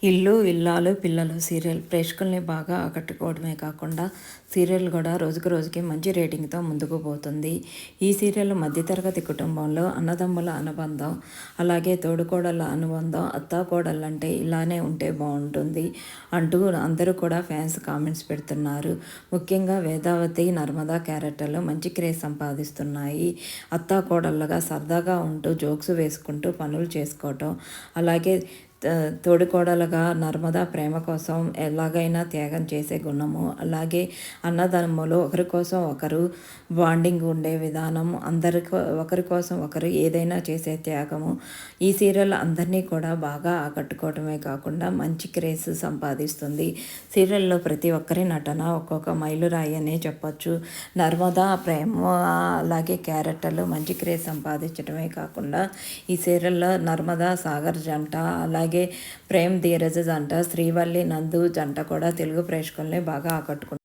ఇల్లు ఇల్లాలు పిల్లలు సీరియల్ ప్రేక్షకుల్ని బాగా ఆకట్టుకోవడమే కాకుండా సీరియల్ కూడా రోజుకు రోజుకి మంచి రేటింగ్తో ముందుకు పోతుంది. ఈ సీరియల్ మధ్యతరగతి కుటుంబంలో అన్నదమ్ముల అనుబంధం, అలాగే తోడుకోడళ్ళ అనుబంధం, అత్తాకోడళ్ళంటే ఇలానే ఉంటే బాగుంటుంది అంటూ అందరూ కూడా ఫ్యాన్స్ కామెంట్స్ పెడుతున్నారు. ముఖ్యంగా వేదావతి, నర్మదా క్యారెక్టర్లు మంచి క్రేజ్ సంపాదిస్తున్నాయి. అత్తాకోడళ్ళగా సరదాగా ఉంటూ జోక్స్ వేసుకుంటూ పనులు చేసుకోవటం, అలాగే తోడికోడలుగా నర్మద ప్రేమ కోసం ఎలాగైనా త్యాగం చేసే గుణము, అలాగే అన్నదమ్ములు ఒకరి కోసం ఒకరు బాండింగ్ ఉండే విధానం, ఒకరి కోసం ఒకరు ఏదైనా చేసే త్యాగము ఈ సీరియల్ అందరినీ కూడా బాగా ఆకట్టుకోవటమే కాకుండా మంచి క్రేజ్ సంపాదిస్తుంది. సీరియల్లో ప్రతి ఒక్కరి నటన ఒక్కొక్క మైలురాయి అనే చెప్పొచ్చు. నర్మద ప్రేమ అలాగే క్యారెక్టర్లు మంచి క్రేజ్ సంపాదించడమే కాకుండా ఈ సీరియల్లో నర్మద సాగర్ జంట, అలాగే ప్రేమ్ ధీరజ్ జంట, శ్రీవల్లి నందు జంట కూడా తెలుగు ప్రేక్షకుల్ని బాగా ఆకట్టుకుంటారు.